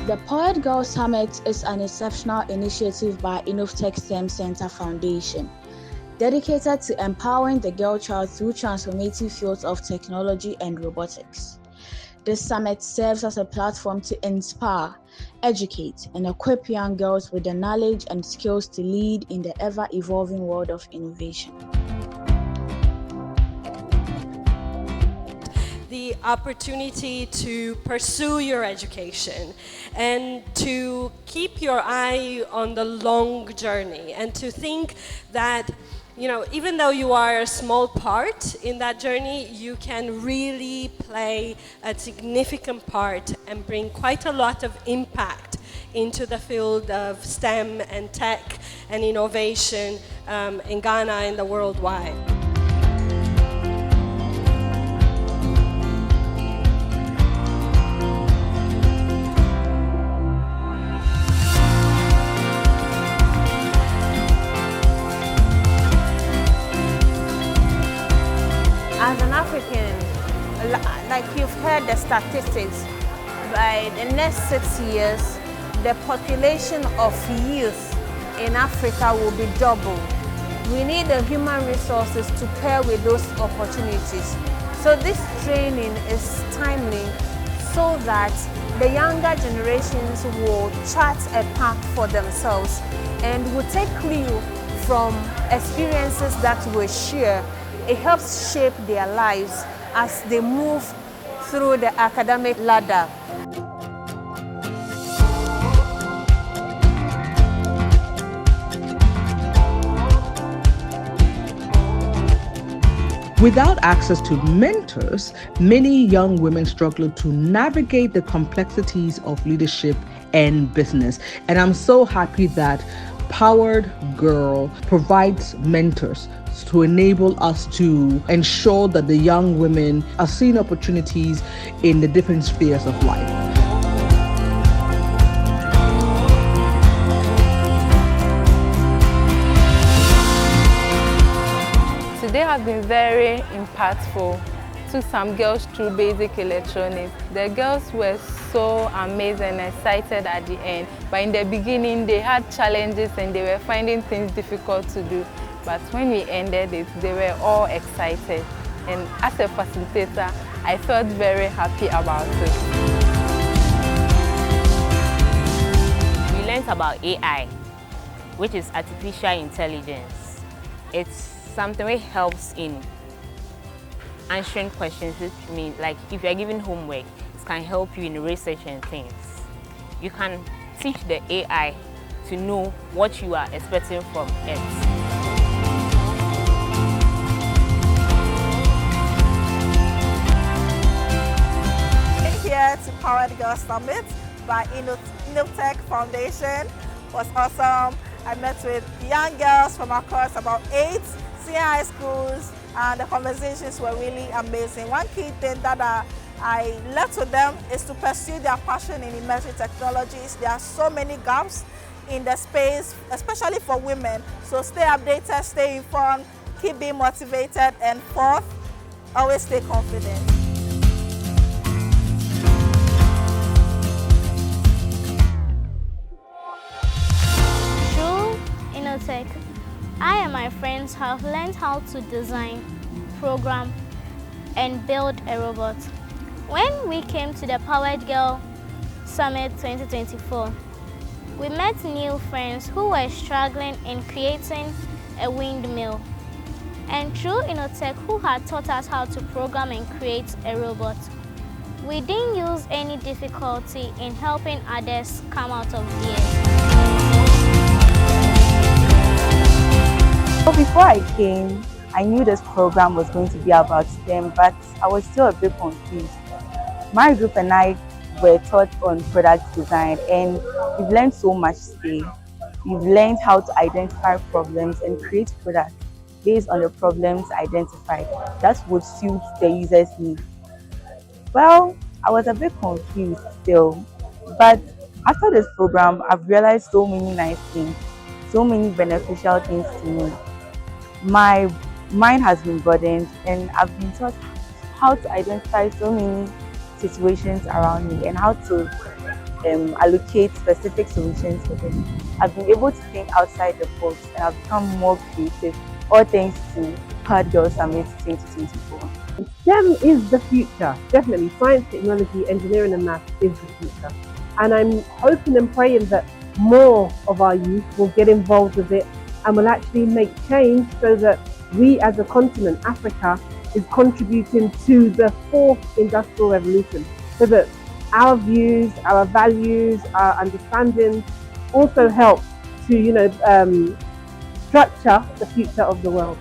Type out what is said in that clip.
The Poet Girl Summit is an exceptional initiative by InovTech STEM Center Foundation, dedicated to empowering the girl child through transformative fields of technology and robotics. This summit serves as a platform to inspire, educate, and equip young girls with the knowledge and skills to lead in the ever-evolving world of innovation. The opportunity to pursue your education and to keep your eye on the long journey and to think that, even though you are a small part in that journey, you can really play a significant part and bring quite a lot of impact into the field of STEM and tech and innovation in Ghana and the worldwide. As an African, like you've heard the statistics, by the next 6 years, the population of youth in Africa will be doubled. We need the human resources to pair with those opportunities. So this training is timely so that the younger generations will chart a path for themselves and will take clue from experiences that we share. It helps shape their lives as they move through the academic ladder. Without access to mentors, many young women struggle to navigate the complexities of leadership and business. And I'm so happy that Powered Girl provides mentors to enable us to ensure that the young women are seeing opportunities in the different spheres of life. Today has been very impactful. Took some girls through basic electronics. The girls were so amazed and excited at the end. But in the beginning, they had challenges and they were finding things difficult to do. But when we ended it, they were all excited. And as a facilitator, I felt very happy about it. We learned about AI, which is artificial intelligence. It's something that helps in answering questions, which means like if you're given homework, it can help you in research and things. You can teach the AI to know what you are expecting from it. Here to Powered Girl Summit by InovTech Foundation was awesome. I met with young girls from across about 8 senior high schools, and the conversations were really amazing. One key thing that I left with them is to pursue their passion in emerging technologies. There are so many gaps in the space, especially for women. So stay updated, stay informed, keep being motivated, and fourth, always stay confident. InovTech, I and my friends have learned how to design, program, and build a robot. When we came to the Powered Girl Summit 2024, we met new friends who were struggling in creating a windmill. And through InovTech, who had taught us how to program and create a robot, we didn't use any difficulty in helping others come out of fear. So before I came, I knew this program was going to be about STEM, but I was still a bit confused. My group and I were taught on product design, and we've learned so much today. We've learned how to identify problems and create products based on the problems identified. That's what suits the user's needs. Well, I was a bit confused still, but after this program, I've realized so many nice things, so many beneficial things to me. My mind has been broadened, and I've been taught how to identify so many situations around me and how to allocate specific solutions for them. I've been able to think outside the box and I've become more creative, all thanks to Powered Girl Summit 2024. STEM is the future. Definitely, science, technology, engineering and maths is the future. And I'm hoping and praying that more of our youth will get involved with it and will actually make change so that we as a continent, Africa, is contributing to the fourth industrial revolution. So that our views, our values, our understandings also help to, structure the future of the world.